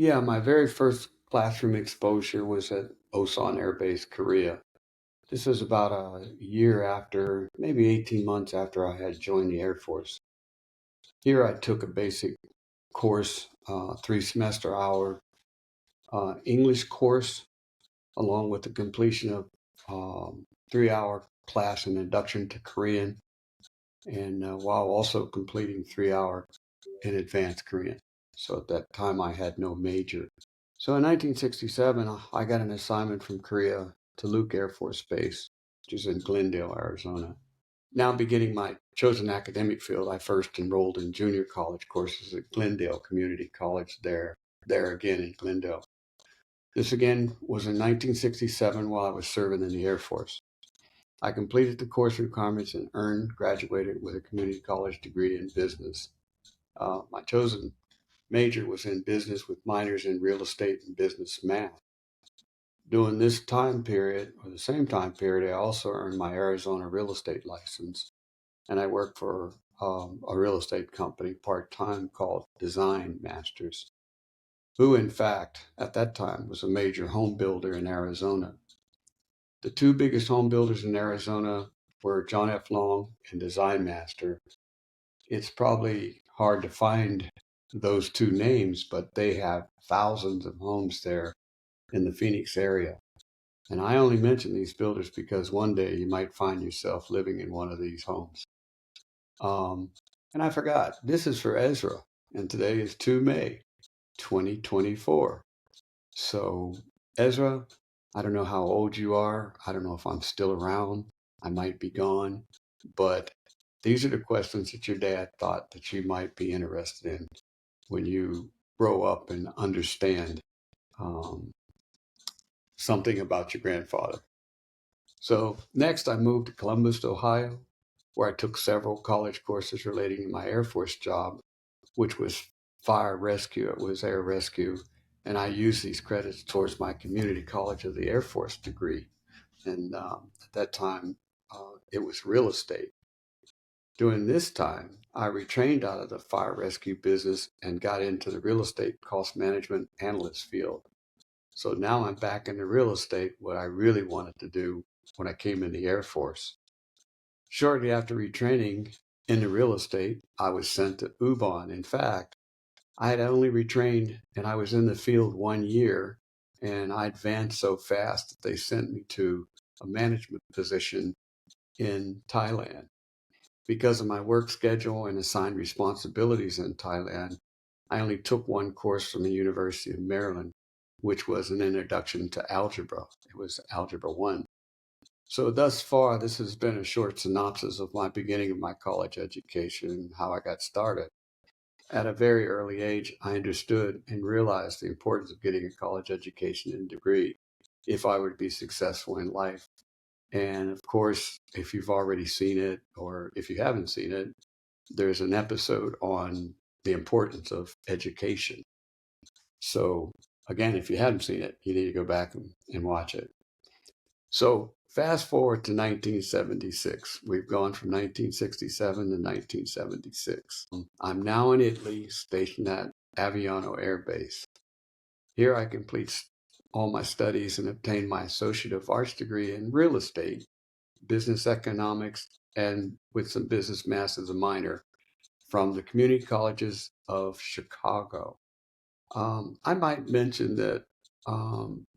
Yeah, my very first classroom exposure was at Osan Air Base, Korea. This was about a year after, maybe 18 months after I had joined the Air Force. Here I took a basic course, 3 semester hour English course, along with the completion of 3 hour class in Introduction to Korean, and while also completing 3 hour in Advanced Korean. So at that time I had no major. So in 1967, I got an assignment from Korea to Luke Air Force Base, which is in Glendale, Arizona. Now beginning my chosen academic field, I first enrolled in junior college courses at Glendale Community College there again in Glendale. This again was in 1967 while I was serving in the Air Force. I completed the course requirements and graduated with a community college degree in business. My chosen major was in business with minors in real estate and business math. During this time period, or the same time period, I also earned my Arizona real estate license, and I worked for a real estate company part-time called Design Masters, who in fact, at that time, was a major home builder in Arizona. The two biggest home builders in Arizona were John F. Long and Design Master. It's probably hard to find those two names, but they have thousands of homes there in the Phoenix area. And I only mention these builders because one day you might find yourself living in one of these homes. Um, and I forgot, this is for Ezra, and today is 2 May 2024. So, Ezra, I don't know how old you are. I don't know if I'm still around. I might be gone. But these are the questions that your dad thought that you might be interested in when you grow up and understand um, something about your grandfather. So next I moved to Columbus, Ohio, where I took several college courses relating to my Air Force job, which was fire rescue. It was air rescue. And I used these credits towards my community college of the Air Force degree. And at that time, it was real estate. During this time, I retrained out of the fire rescue business and got into the real estate cost management analyst field. So now I'm back into real estate, what I really wanted to do when I came in the Air Force. Shortly after retraining into real estate, I was sent to UBON. In fact, I had only retrained and I was in the field 1 year, and I advanced so fast that they sent me to a management position in Thailand. Because of my work schedule and assigned responsibilities in Thailand, I only took one course from the University of Maryland, which was an introduction to algebra. It was Algebra 1. So thus far, this has been a short synopsis of my beginning of my college education and how I got started. At a very early age, I understood and realized the importance of getting a college education and degree if I were to be successful in life. And of course, if you've already seen it, or if you haven't seen it, there's an episode on the importance of education. So again, if you haven't seen it, you need to go back and watch it. So fast forward to 1976. We've gone from 1967 to 1976. I'm now in Italy, stationed at Aviano Air Base. Here I complete all my studies and obtain my Associate of Arts degree in real estate, business economics, and with some business math as a minor from the community colleges of Chicago. I might mention that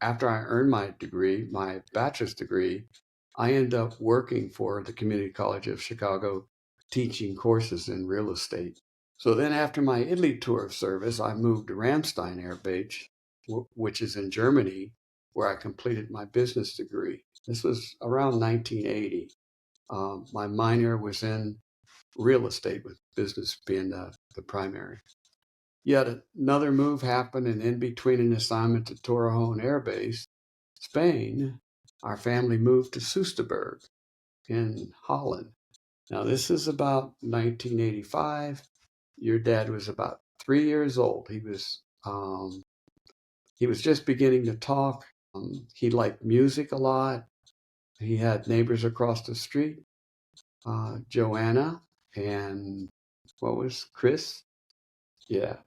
after I earned my degree, my bachelor's degree, I ended up working for the Community College of Chicago teaching courses in real estate. So then after my Italy tour of service, I moved to Ramstein Air Base, which is in Germany, where I completed my business degree. This was around 1980. My minor was in real estate, with business being the primary. Yet another move happened, and in between an assignment to Torrejon Air Base, Spain, our family moved to Soesterberg in Holland. Now, this is about 1985. Your dad was about 3 years old. He was just beginning to talk. He liked music a lot. He had neighbors across the street, Joanna and what was Chris? Yeah.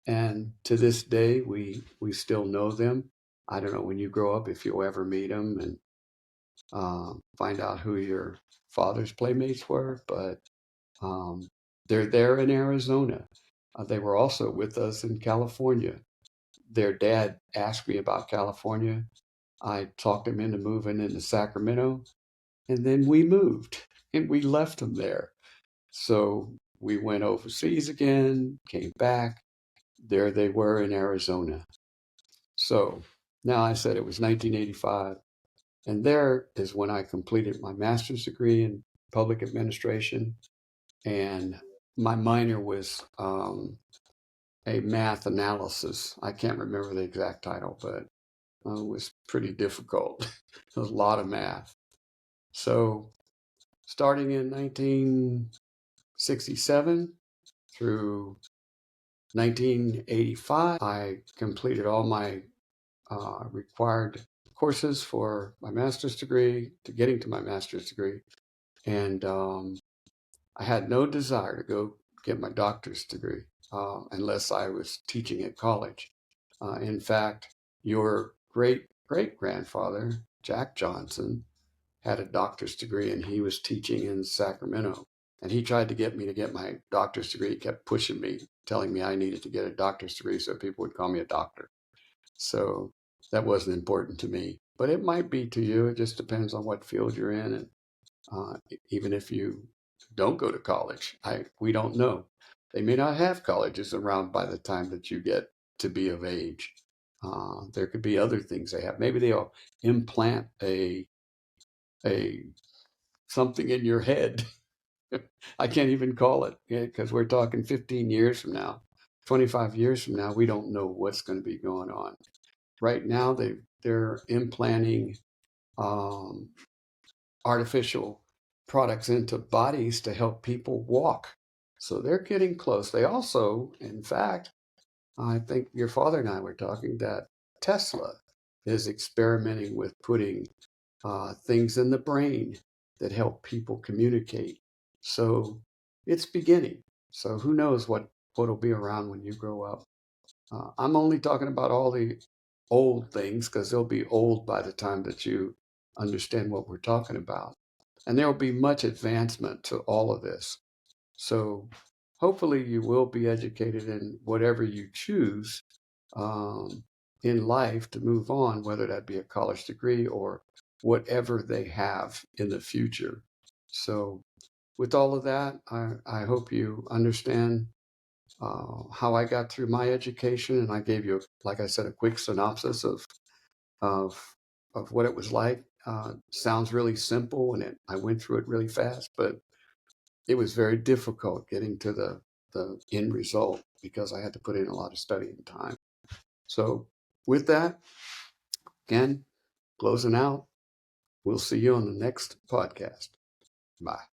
And to this day, we still know them. I don't know when you grow up if you'll ever meet them and find out who your father's playmates were, but um, they're there in Arizona. They were also with us in California. Their dad asked me about California. I talked him into moving into Sacramento, and then we moved and we left them there. So we went overseas again, came back. There they were in Arizona. So now I said it was 1985. And there is when I completed my master's degree in public administration. And my minor was a math analysis. I can't remember the exact title, but it was pretty difficult. It was a lot of math. So starting in 1967 through 1985, I completed all my required courses for my master's degree, to getting to my master's degree. And I had no desire to go get my doctor's degree unless I was teaching at college. In fact, your great great grandfather, Jack Johnson, had a doctor's degree and he was teaching in Sacramento. And he tried to get me to get my doctor's degree. He kept pushing me, telling me I needed to get a doctor's degree so people would call me a doctor. So that wasn't important to me. But it might be to you. It just depends on what field you're in. And uh, even if you don't go to college, we don't know. They may not have colleges around by the time that you get to be of age. There could be other things they have. Maybe they'll implant a something in your head. I can't even call it because we're talking 15 years from now, 25 years from now. We don't know what's going to be going on. Right now, they're implanting um, artificial products into bodies to help people walk. So they're getting close. They also, in fact, I think your father and I were talking that Tesla is experimenting with putting things in the brain that help people communicate. So it's beginning. So who knows what'll be around when you grow up. I'm only talking about all the old things because they'll be old by the time that you understand what we're talking about. And there will be much advancement to all of this. So hopefully you will be educated in whatever you choose um, in life to move on, whether that be a college degree or whatever they have in the future. So with all of that, I hope you understand how I got through my education, and I gave you, like I said, a quick synopsis of of what it was like. Sounds really simple, and I went through it really fast, but it was very difficult getting to the end result because I had to put in a lot of studying time. So, with that, again, closing out, we'll see you on the next podcast. Bye.